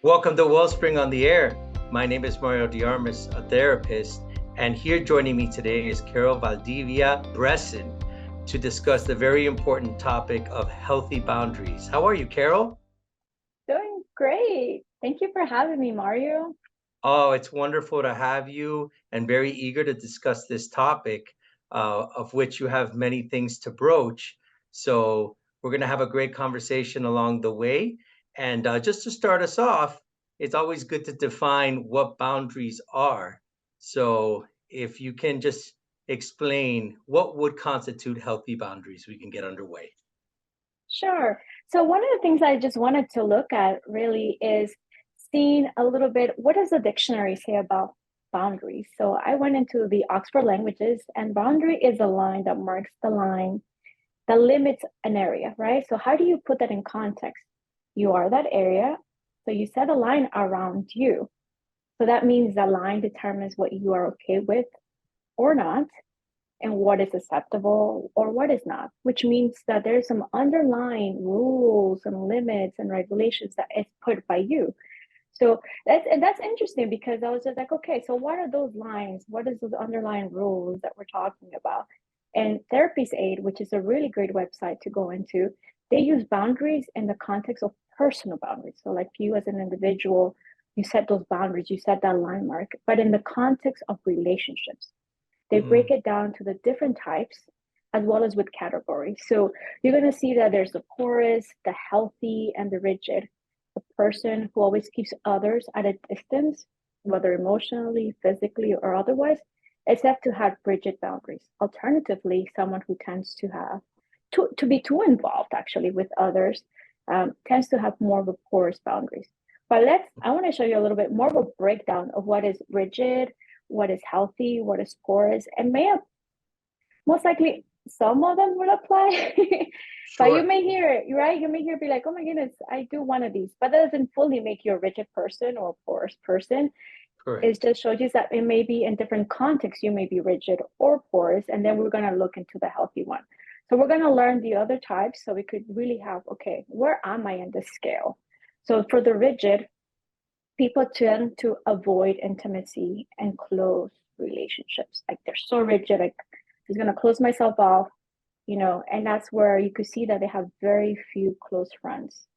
Welcome to Wellspring on the Air. My name is Mario Diarmas, a therapist, and here joining me today is Carol Valdivia Bresson to discuss the very important topic of healthy boundaries. How are you, Carol? Doing great. Thank you for having me, Mario. Oh, it's wonderful to have you and very eager to discuss this topic, of which you have many things to broach. So we're going to have a great conversation along the way. And just to start us off, it's always good to define what boundaries are. So if you can just explain what would constitute healthy boundaries, we can get underway. Sure. So one of the things I just wanted to look at really is seeing a little bit, what does the dictionary say about boundaries? So I went into the Oxford Languages, and boundary is a line that marks the line that limits an area, right? So how do you put that in context? You are that area, so you set a line around you. So that means the line determines what you are okay with or not, and what is acceptable or what is not, which means that there's some underlying rules and limits and regulations that is put by you. So that's interesting because I was just like, okay, so what are those lines? What is those underlying rules that we're talking about? And Therapy's Aid, which is a really great website to go into, they use boundaries in the context of personal boundaries. So like you as an individual, you set those boundaries, you set that line mark, but in the context of relationships. They break it down to the different types as well as with categories. So you're going to see that there's the porous, the healthy, and the rigid. The person who always keeps others at a distance, whether emotionally, physically, or otherwise, is said to have rigid boundaries. Alternatively, someone who tends to have to be too involved actually with others tends to have more of a porous boundaries. But I want to show you a little bit more of a breakdown of what is rigid, what is healthy, what is porous, and most likely some of them will apply. But you Sure. may hear it, right? You may hear be like, oh my goodness, I do one of these, but that doesn't fully make you a rigid person or a porous person. It Correct. just shows you that it may be in different contexts, you may be rigid or porous, and then we're going to look into the healthy one. So we're going to learn the other types so we could really have, okay, where am I in this scale? So for the rigid, people tend to avoid intimacy and close relationships. Like they're so rigid, like I'm just gonna close myself off, and that's where you could see that they have very few close friends,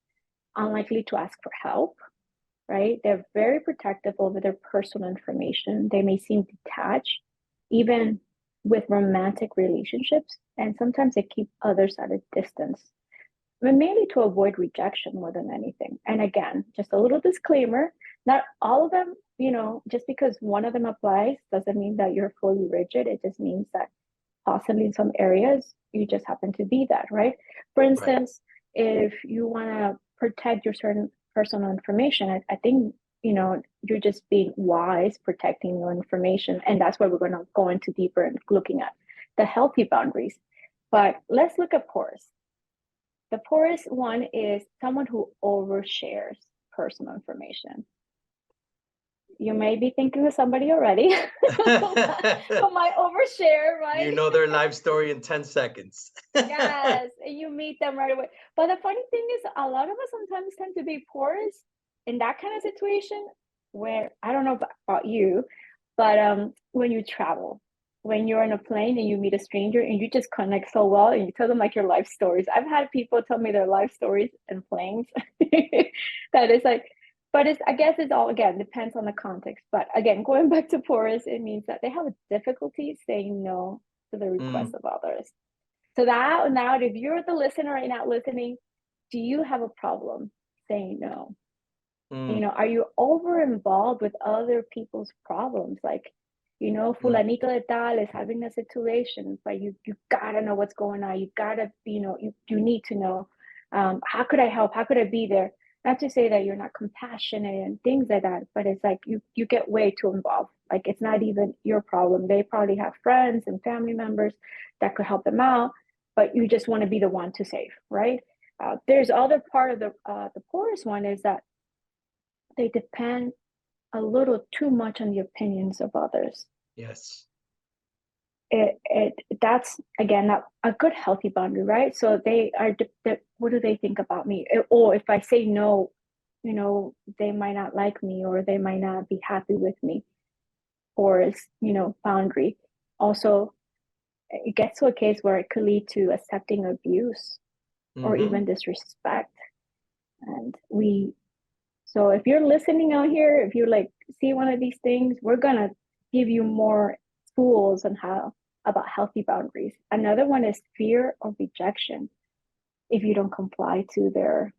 unlikely to ask for help, right? They're very protective over their personal information. They may seem detached, even with romantic relationships, and sometimes they keep others at a distance, but mainly to avoid rejection more than anything. And again, just a little disclaimer, not all of them, just because one of them applies doesn't mean that you're fully rigid. It just means that possibly in some areas you just happen to be that, right? For Right. instance, if you want to protect your certain personal information, I think you're just being wise protecting your information, and that's why we're going to go into deeper and looking at the healthy boundaries. But let's look at pores. The poorest one is someone who overshares personal information. You may be thinking of somebody already who might overshare, You right? know their life story in 10 seconds. Yes, and you meet them right away. But the funny thing is, a lot of us sometimes tend to be porous in that kind of situation where I don't know about you, but when you travel, when you're on a plane and you meet a stranger and you just connect so well and you tell them like your life stories. I've had people tell me their life stories in planes that is like, but it's I guess it's all again depends on the context. But again, going back to porous, it means that they have a difficulty saying no to the requests Mm, of others. So that now, if you're the listener right now listening, do you have a problem saying no? mm, Are you over involved with other people's problems? Like, mm, fulanito de tal is having a situation, but you gotta know what's going on. You gotta, you need to know. How could I help? How could I be there? Not to say that you're not compassionate and things like that, but it's like you get way too involved. Like it's not even your problem. They probably have friends and family members that could help them out, but you just want to be the one to save, right? There's other part of the poorest one is that they depend a little too much on the opinions of others. yes. It that's again not a good healthy boundary, right? So they are what do they think about me? Or if I say no, they might not like me or they might not be happy with me, or boundary. Also, it gets to a case where it could lead to accepting abuse or even Mm-hmm. disrespect. And so if you're listening out here, if you like see one of these things, we're gonna give you more tools on how about healthy boundaries. Another one is fear of rejection if you don't comply to their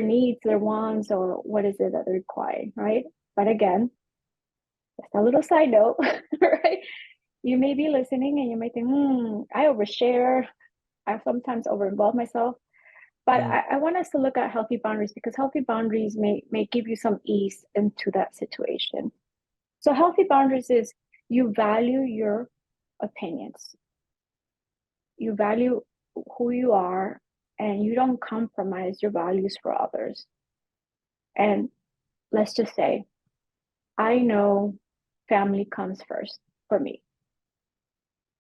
needs, their wants, or what is it that they require, right? But again, just a little side note, right? You may be listening and you may think, I overshare. I sometimes overinvolve myself. But Mm. I want us to look at healthy boundaries because healthy boundaries may give you some ease into that situation. So healthy boundaries is you value your opinions, you value who you are, and you don't compromise your values for others. And let's just say, I know family comes first for me.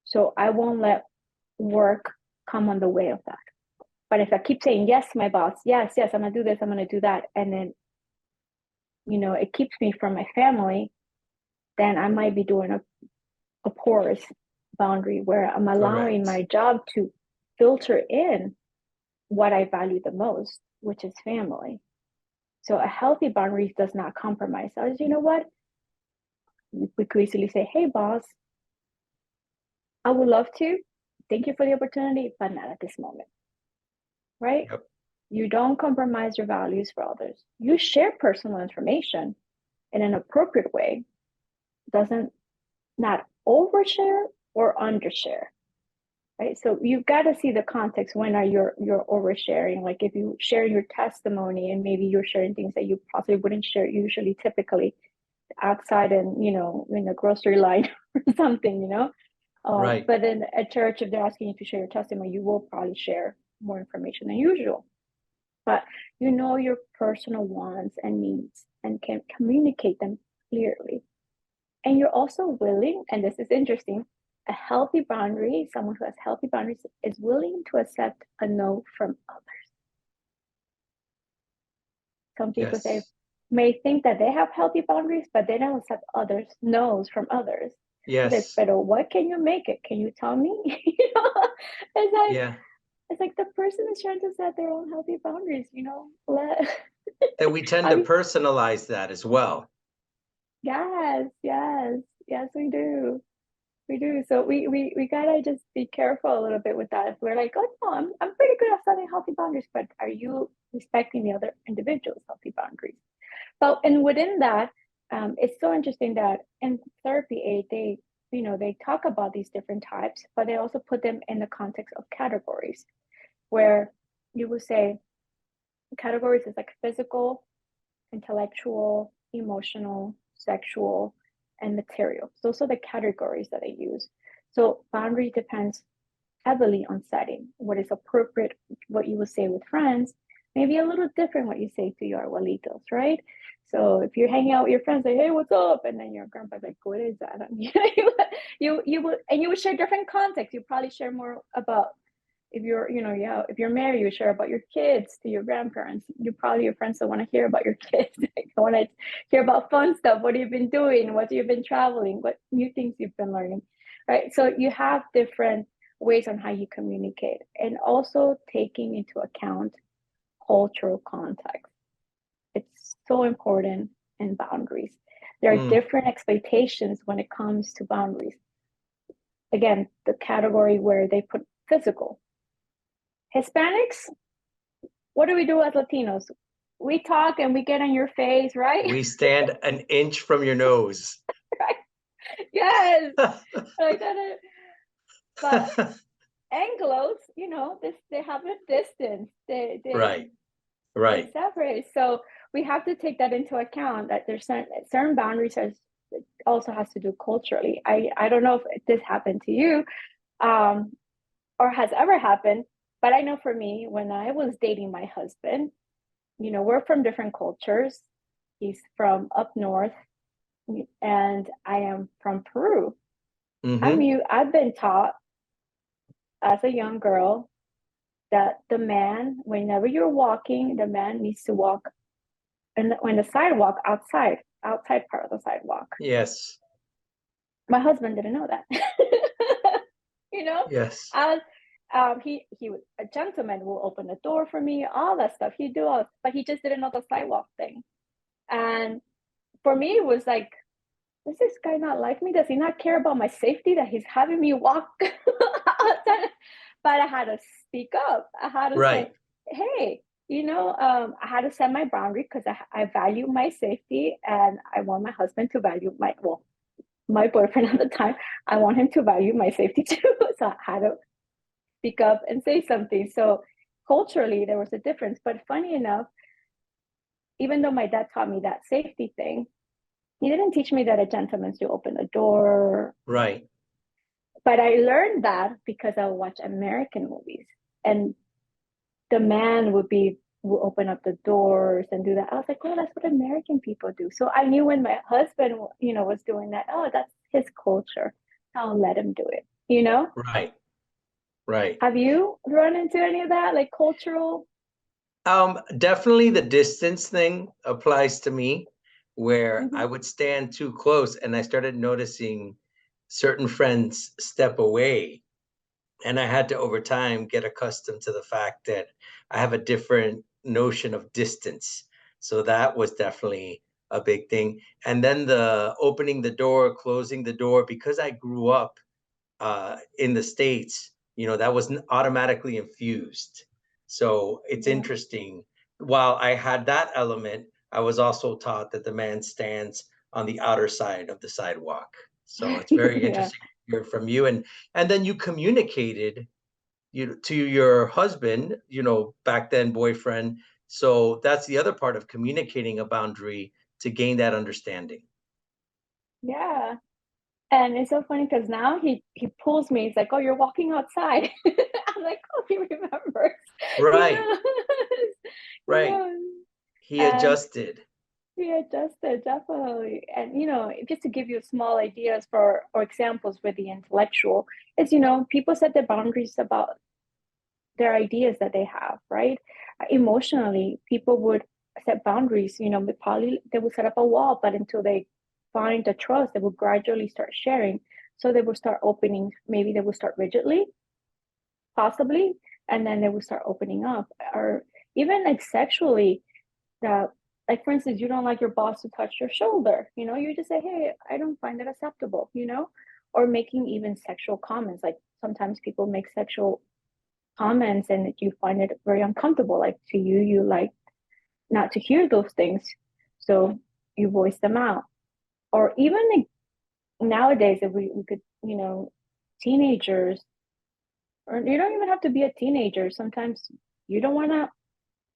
So I won't let work come on the way of that. But if I keep saying yes to my boss, yes, yes, I'm gonna do this, I'm gonna do that, and then it keeps me from my family, then I might be doing a porous boundary where I'm allowing Correct. my job to filter in what I value the most, which is family. So a healthy boundary does not compromise. So you know what? We could easily say, hey boss, I would love to. Thank you for the opportunity, but not at this moment. Right? Yep. You don't compromise your values for others. You share personal information in an appropriate way, doesn't not overshare or undershare. Right? So you've got to see the context. When are you're oversharing? Like if you share your testimony and maybe you're sharing things that you possibly wouldn't share usually typically outside and in the grocery line or something, Right. but in a church, if they're asking you to share your testimony, you will probably share more information than usual. But you know your personal wants and needs and can communicate them clearly. And you're also willing, and this is interesting, a healthy boundary, someone who has healthy boundaries is willing to accept a no from others. Some people Yes. may think that they have healthy boundaries, but they don't accept others' no's from others. It's like, Yes. but what can you make it? Can you tell me? It's like Yeah. the person is trying to set their own healthy boundaries, Let And we tend I to mean, personalize that as well. yes, yes, yes, we do. We do. So we gotta just be careful a little bit with that. If we're like, oh no, I'm pretty good at setting healthy boundaries, but are you respecting the other individual's healthy boundaries? So and within that, it's so interesting that in therapy aid, they talk about these different types, but they also put them in the context of categories, where you would say categories is like physical, intellectual, emotional, sexual, and material. Those are the categories that I use. So boundary depends heavily on setting. What is appropriate, what you would say with friends, maybe a little different what you say to your abuelitos, right? So if you're hanging out with your friends, like, hey, what's up? And then your grandpa's like, what is that? I mean, you would and you would share different context. You probably share more about if you're yeah, if you're married, you share about your kids to your grandparents. You probably your friends don't want to hear about your kids. They want to hear about fun stuff. What have you been doing? What you've been traveling? What new things you've been learning? Right. So you have different ways on how you communicate, and also taking into account cultural context. It's so important in boundaries. There are Mm. different expectations when it comes to boundaries. Again, the category where they put physical. Hispanics, what do we do as Latinos? We talk and we get in your face, right? We stand an inch from your nose. Right? Yes, like that. But Anglos, they have a distance. Right. They Right. separate. So we have to take that into account. That there's certain boundaries as also has to do culturally. I don't know if this happened to you, um, or has ever happened, but I know for me when I was dating my husband, we're from different cultures. He's from up north, and I am from Peru. Mm-hmm. I've been taught as a young girl that the man, whenever you're walking, the man needs to walk when the sidewalk outside part of the sidewalk. Yes. My husband didn't know that. you know, Yes. I was he was a gentleman, will open the door for me, all that stuff. He'd do all, but he just didn't know the sidewalk thing. And for me, it was like, does this guy not like me? Does he not care about my safety that he's having me walk outside? But I had to speak up. I had to say, Right. hey, I had to set my boundary because I value my safety and I want my husband to value my boyfriend at the time. I want him to value my safety too. So I had to speak up and say something. So culturally, there was a difference. But funny enough, even though my dad taught me that safety thing, he didn't teach me that a gentleman should open the door. Right. But I learned that because I would watch American movies, and the man would open up the doors and do that. I was like, oh, that's what American people do. So I knew when my husband, was doing that, oh, that's his culture. I'll let him do it. Right. Right. Have you run into any of that, like cultural? Definitely the distance thing applies to me, where I Hmm. would stand too close and I started noticing certain friends step away. And I had to, over time, get accustomed to the fact that I have a different notion of distance. So that was definitely a big thing. And then the opening the door, closing the door, because I grew up in the States, that wasn't automatically infused. So it's Yeah. interesting. While I had that element, I was also taught that the man stands on the outer side of the sidewalk. So it's very Yeah. interesting to hear from you. And then you communicated to your husband, back then boyfriend. So that's the other part of communicating a boundary to gain that understanding. Yeah. And it's so funny because now he pulls me. He's like, "Oh, you're walking outside." I'm like, "Oh, he remembers." He Right, knows. He right. knows. He And adjusted. he adjusted definitely. And just to give you small ideas or examples with the intellectual, is people set their boundaries about their ideas that they have, right? Emotionally, people would set boundaries. Probably they would set up a wall, but until they find the trust, they would gradually start sharing. So they would start opening. Maybe they would start rigidly, possibly, and then they would start opening up. Or even like sexually, that, like, for instance, you don't like your boss to touch your shoulder. You just say, "Hey, I don't find that acceptable." Or making even sexual comments. Like sometimes people make sexual comments and you find it very uncomfortable. Like to you, you like not to hear those things. So you voice them out. Or even like nowadays, if we could, teenagers, or you don't even have to be a teenager. Sometimes you don't want to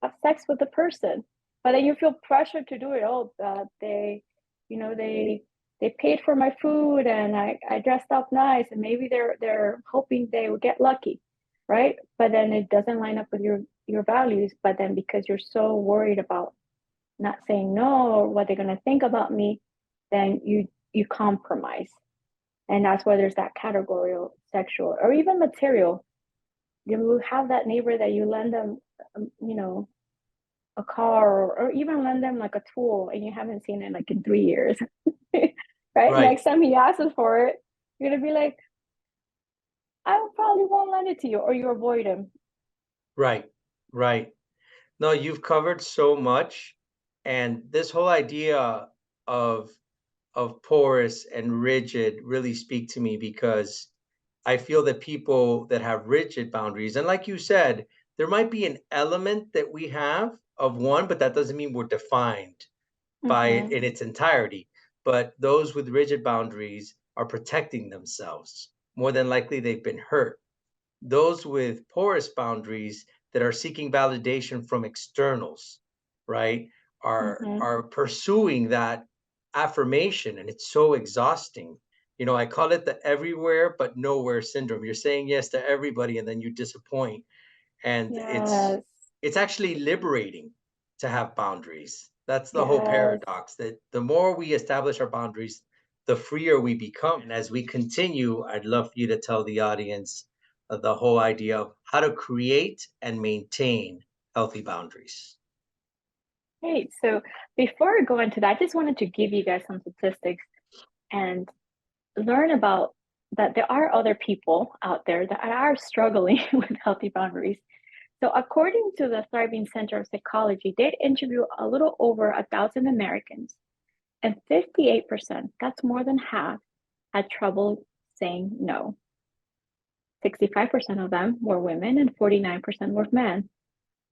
have sex with the person, but then you feel pressure to do it. Oh, they paid for my food and I dressed up nice, and maybe they're hoping they will get lucky, right? But then it doesn't line up with your values. But then because you're so worried about not saying no or what they're gonna think about me, then you compromise, and that's why there's that category of sexual or even material. You will have that neighbor that you lend them, a car or even lend them like a tool and you haven't seen it like in 3 years. Right? Right, Next time he asks for it, you're gonna be like, I probably won't lend it to you, or you avoid him. right, right. No, you've covered so much. And this whole idea of porous and rigid really speak to me because I feel that people that have rigid boundaries, and like you said, there might be an element that we have of one, but that doesn't mean we're defined by it Mm-hmm. in its entirety. But those with rigid boundaries are protecting themselves. More than likely, they've been hurt. Those with porous boundaries that are seeking validation from externals, right, Mm-hmm. are pursuing that affirmation, and it's so exhausting. I call it the everywhere but nowhere syndrome. You're saying yes to everybody and then you disappoint, and Yes. it's actually liberating to have boundaries. That's the whole Yes. paradox, that the more we establish our boundaries, the freer we become. And as we continue, I'd love for you to tell the audience the whole idea of how to create and maintain healthy boundaries. Great. So before I go into that, I just wanted to give you guys some statistics and learn about that there are other people out there that are struggling with healthy boundaries. So according to the Thriving Center of Psychology, they interviewed a little over 1,000 Americans, and 58%, that's more than half, had trouble saying no. 65% of them were women and 49% were men.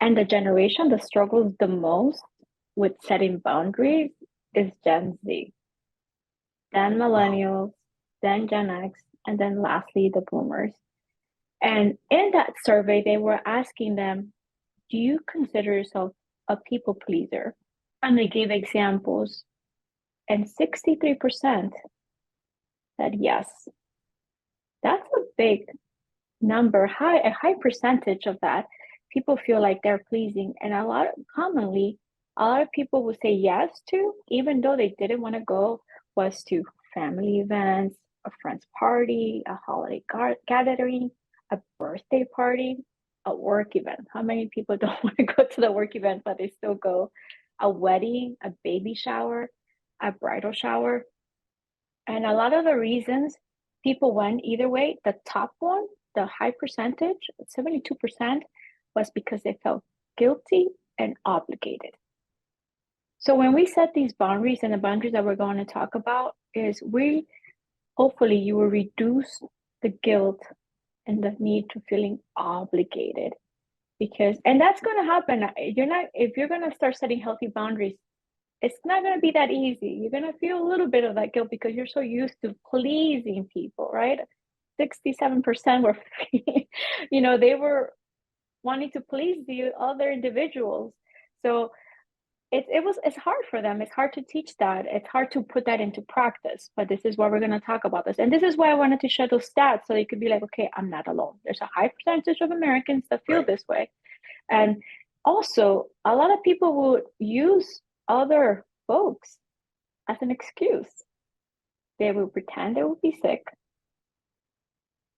And the generation that struggles the most with setting boundaries is Gen Z, then Wow. millennials, then Gen X, and then lastly, the boomers. And in that survey, they were asking them, do you consider yourself a people pleaser? And they gave examples, and 63% said yes. That's a big number, a high percentage of that. People feel like they're pleasing, and a lot of people would say yes to, even though they didn't want to go, was to family events, a friend's party, a holiday gathering, a birthday party, a work event. How many people don't want to go to the work event, but they still go? A wedding, a baby shower, a bridal shower. And a lot of the reasons people went either way, the top one, the high percentage, 72%, was because they felt guilty and obligated. So when we set these boundaries, and the boundaries that we're going to talk about is hopefully you will reduce the guilt and the need to feeling obligated, and that's going to happen. If you're going to start setting healthy boundaries, it's not going to be that easy. You're going to feel a little bit of that guilt because you're so used to pleasing people, right? 67% were, they were wanting to please the other individuals. So it's hard for them. It's hard to teach that. It's hard to put that into practice. But this is why we're going to talk about this. And this is why I wanted to share those stats so you could be like, okay, I'm not alone. There's a high percentage of Americans that feel Right. this way. And also, a lot of people will use other folks as an excuse. They will pretend they will be sick.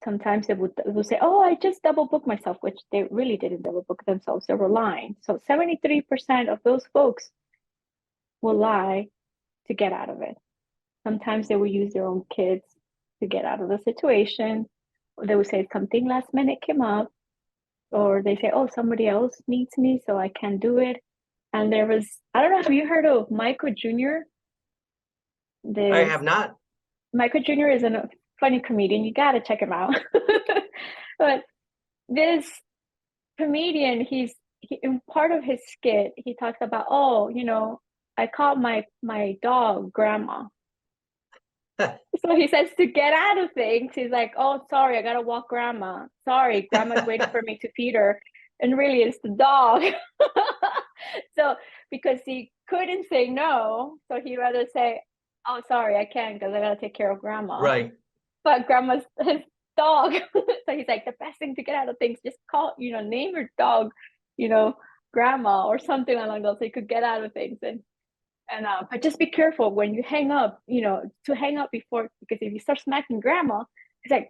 Sometimes they will say, oh, I just double booked myself, which they really didn't double book themselves. They were lying. So 73% of those folks will lie to get out of it. Sometimes they will use their own kids to get out of the situation. Or they will say something last minute came up, or they say, oh, somebody else needs me, so I can't do it. And I don't know, have you heard of Michael Jr.? I This have not. Michael Jr. is a funny comedian. You got to check him out. But this comedian, in part of his skit, he talks about, oh, I called my dog Grandma. So he says to get out of things, he's like, oh, sorry, I gotta walk Grandma. Sorry, Grandma's waiting for me to feed her. And really, it's the dog. So because he couldn't say no, so he'd rather say, oh, sorry, I can't because I gotta take care of Grandma. Right. But Grandma's his dog. So he's like, the best thing to get out of things, just name your dog, you know, Grandma or something along those, so you could get out of things. And but just be careful when you hang up, to hang up before, because if you start smacking Grandma, it's like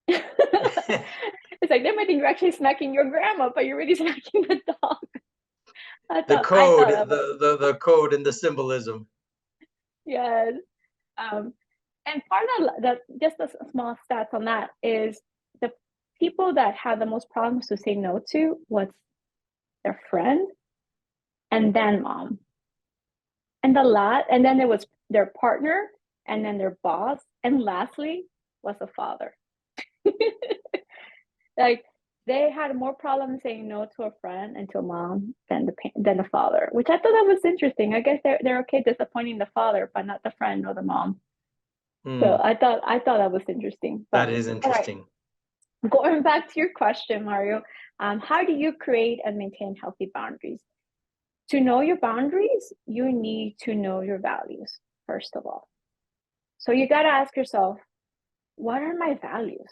it's like they might think you're actually smacking your grandma, but you're really smacking the dog. The I code, thought that was, the code and the symbolism. yes. Um, and part of that, just a small stats on that is the people that had the most problems to say no to was their friend and then mom. And then there was their partner and then their boss. And lastly was a father. Like they had more problems saying no to a friend and to a mom than the father, which I thought that was interesting. I guess they're okay disappointing the father, but not the friend or the mom. So Hmm, I thought that was interesting. that But is all right, interesting. going back to your question, Mario, how do you create and maintain healthy boundaries? To know your boundaries, you need to know your values, first of all. So you got to ask yourself, what are my values?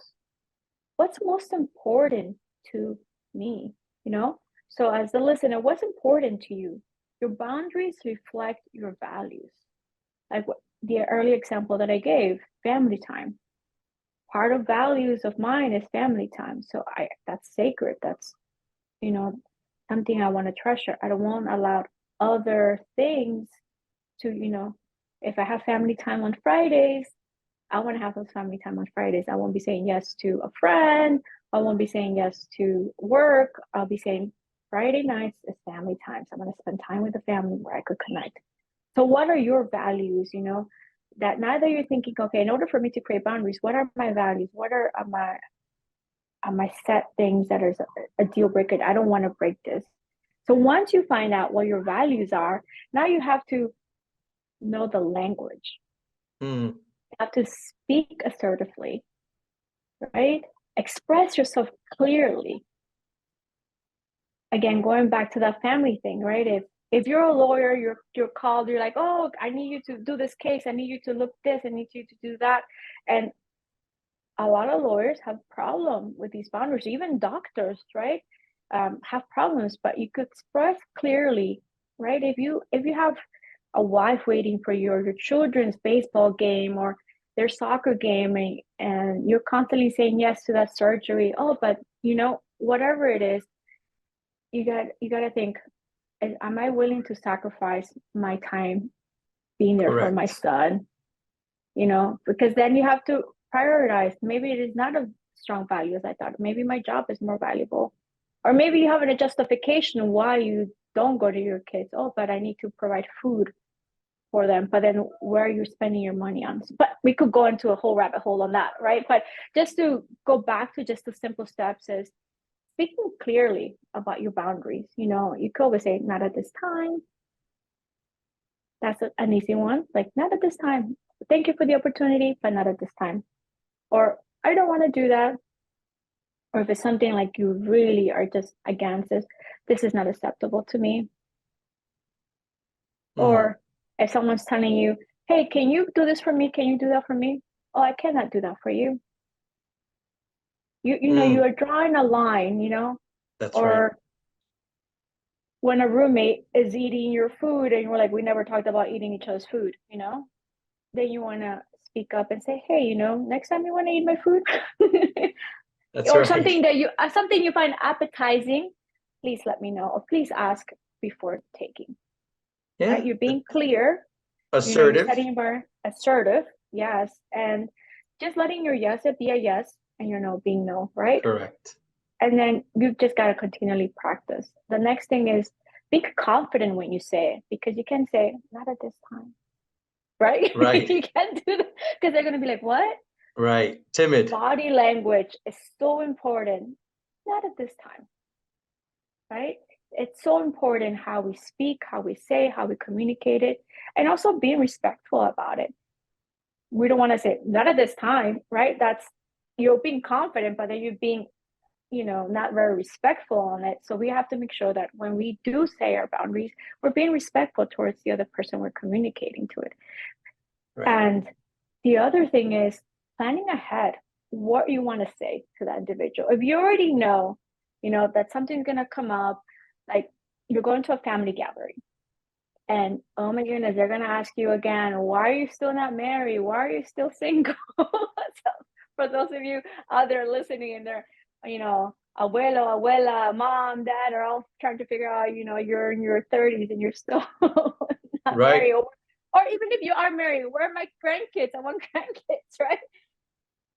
What's most important to me? You know? So as the listener, what's important to you? Your boundaries reflect your values. Like the early example that I gave, family time. Part of values of mine is family time. So that's sacred. That's, you know, something I want to treasure. I don't want allow other things to, if I have family time on Fridays, I want to have those family time on Fridays. I won't be saying yes to a friend. I won't be saying yes to work. I'll be saying Friday nights is family time. So I'm going to spend time with the family where I could connect. So what are your values, that now that you're thinking, okay, in order for me to create boundaries, what are my values? What are my set things that are a deal breaker? I don't want to break this. So once you find out what your values are, now you have to know the language. Mm. You have to speak assertively, right? Express yourself clearly. Again, going back to that family thing, right? If you're a lawyer, you're called, you're like, oh, I need you to do this case, I need you to look this, I need you to do that. And a lot of lawyers have problem with these boundaries, even doctors, right? Have problems, but you could express clearly, right? If you have a wife waiting for you, or your children's baseball game or their soccer game, and you're constantly saying yes to that surgery. Oh, but whatever it is, you got to think, am I willing to sacrifice my time being there for my Correct. son? Because then you have to prioritize. Maybe it is not a strong value as I thought. Maybe my job is more valuable. Or maybe you have a justification why you don't go to your kids. Oh, but I need to provide food for them. But then where are you spending your money on? But we could go into a whole rabbit hole on that, right? But just to go back to just the simple steps is speaking clearly about your boundaries. You could always say, not at this time. That's an easy one. Like, not at this time. Thank you for the opportunity, but not at this time. Or I don't want to do that. Or if it's something like you really are just against this is not acceptable to me. Mm. Or if someone's telling you, hey, can you do this for me? Can you do that for me? Oh, I cannot do that for you. You Mm. are drawing a line, That's right. or when a roommate is eating your food and you're like, we never talked about eating each other's food, then you want to speak up and say, hey, next time you want to eat my food, That's or right. something you find appetizing, please let me know, or please ask before taking. Right? Yeah. You're being clear. You're Assertive. setting a bar, assertive, yes, and just letting your yes be a yes and your no being no, right? Correct. And then you've just got to continually practice. The next thing is be confident when you say it, because you can say not at this time, right? Right. You can't do that because they're going to be like, what? Right. Timid. Body language is so important. Not at this time, right? It's so important how we speak, how we say, how we communicate it, and also being respectful about it. We don't want to say not at this time, right? That's you're being confident, but then you're being, not very respectful on it. So we have to make sure that when we do say our boundaries, we're being respectful towards the other person we're communicating to it. Right. And the other thing is planning ahead what you want to say to that individual. If you already know, that something's going to come up, like you're going to a family gathering and oh my goodness, they're going to ask you again, why are you still not married? Why are you still single? So for those of you out there listening and they're, abuelo, abuela, mom, dad are all trying to figure out, you're in your 30s and you're still not Right. married. Or even if you are married, where are my grandkids? I want grandkids, right?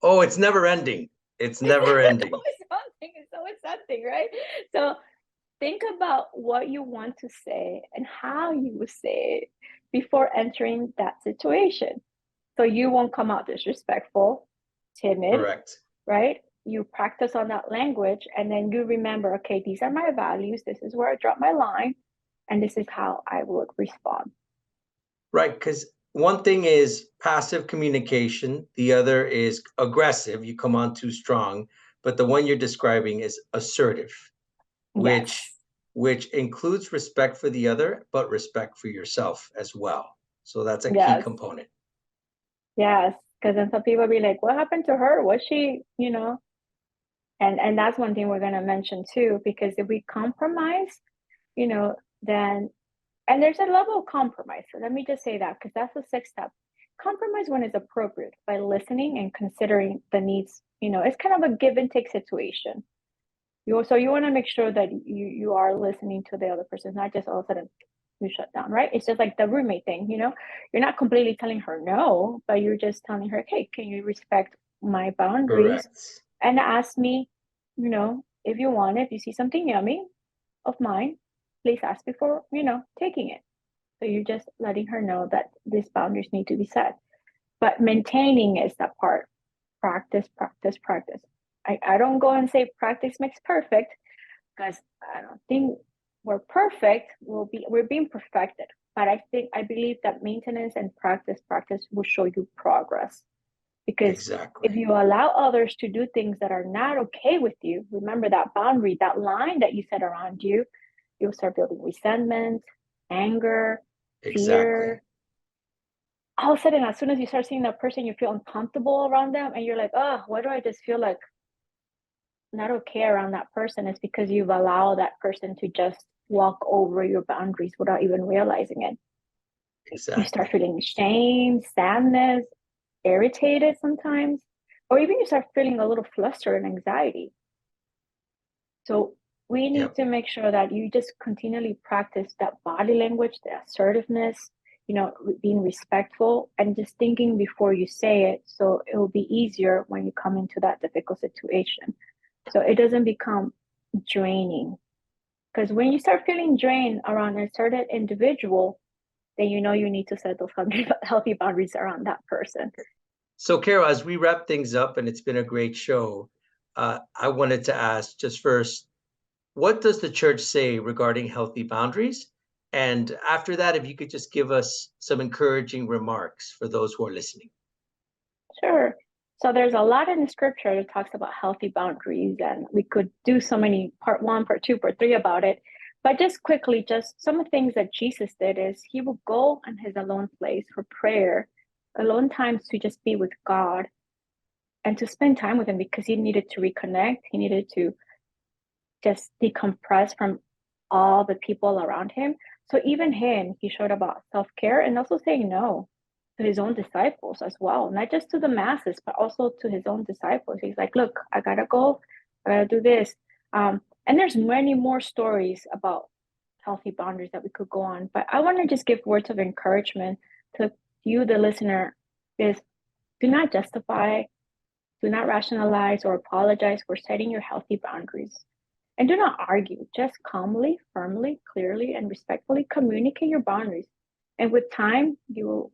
Oh, it's never ending. It's never It's ending. always something. It's always something, right? So think about what you want to say and how you will say it before entering that situation. So you won't come out disrespectful, timid, Correct. right? You practice on that language and then you remember, okay, these are my values. This is where I drop my line. And this is how I will respond. Right. Because one thing is passive communication, the other is aggressive. You come on too strong. But the one you're describing is assertive, which Yes. which includes respect for the other, but respect for yourself as well. So that's a key Yes. component. Yes. Because then some people be like, what happened to her? Was she, and that's one thing we're going to mention too, because if we compromise, then, and there's a level of compromise. So let me just say that, because that's the sixth step. Compromise when it's appropriate by listening and considering the needs. It's kind of a give and take situation. So you want to make sure that you are listening to the other person, not just all of a sudden, you shut down, right? It's just like the roommate thing, you know? You're not completely telling her no, but you're just telling her, hey, can you respect my boundaries Correct. and ask me, you know, if you want it, if you see something yummy of mine, please ask before, you know, taking it. So you're just letting her know that these boundaries need to be set. But maintaining is that part. Practice, practice, practice. I don't go and say practice makes perfect because I don't think we're perfect. We're being perfected. But I believe that maintenance and practice will show you progress. Because if Exactly. you allow others to do things that are not okay with you, remember that boundary, that line that you set around you, you'll start building resentment, anger, Exactly. fear. All of a sudden, as soon as you start seeing that person, you feel uncomfortable around them, and you're like, oh, why do I just feel like not okay around that person? It's because you've allowed that person to just walk over your boundaries without even realizing it. You start Exactly. feeling shame, sadness, irritated sometimes, or even you start feeling a little flustered and anxiety. So we need Yep. to make sure that you just continually practice that body language, the assertiveness, you know, being respectful and just thinking before you say it. So it will be easier when you come into that difficult situation. So it doesn't become draining. Because when you start feeling drained around a certain individual, then you know you need to set those healthy boundaries around that person. So, Carol, as we wrap things up, and it's been a great show, I wanted to ask just first, what does the church say regarding healthy boundaries? And after that, if you could just give us some encouraging remarks for those who are listening. Sure. So there's a lot in the scripture that talks about healthy boundaries, and we could do so many part one, part two, part three about it. But just quickly, just some of the things that Jesus did is he would go in his alone place for prayer, alone times to just be with God and to spend time with him because he needed to reconnect. He needed to just decompress from all the people around him. So even him, he showed about self-care and also saying no to his own disciples as well, not just to the masses, but also to his own disciples. He's like, look, I gotta go, I gotta do this. And there's many more stories about healthy boundaries that we could go on. But I want to just give words of encouragement to you, the listener, is do not justify, do not rationalize or apologize for setting your healthy boundaries. And do not argue, just calmly, firmly, clearly, and respectfully communicate your boundaries. And with time, you will,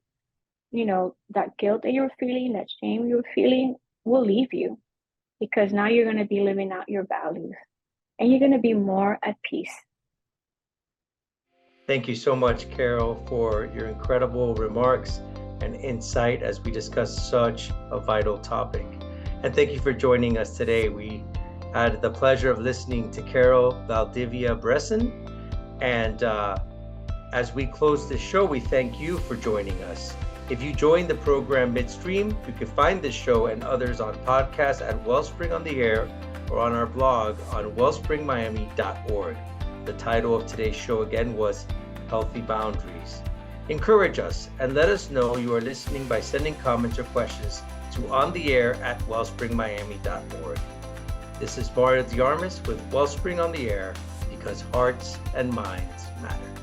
you know, that guilt that you're feeling, that shame you're feeling will leave you because now you're going to be living out your values and you're going to be more at peace. Thank you so much, Carol, for your incredible remarks and insight as we discuss such a vital topic. And thank you for joining us today. We had the pleasure of listening to Carol Valdivia Bresson. And as we close this show, we thank you for joining us. If you joined the program midstream, you can find this show and others on podcast at Wellspring on the Air or on our blog on wellspringmiami.org. The title of today's show again was Healthy Boundaries. Encourage us and let us know you are listening by sending comments or questions to ontheair@wellspringmiami.org. This is Mario Diarmas with Wellspring on the Air, because hearts and minds matter.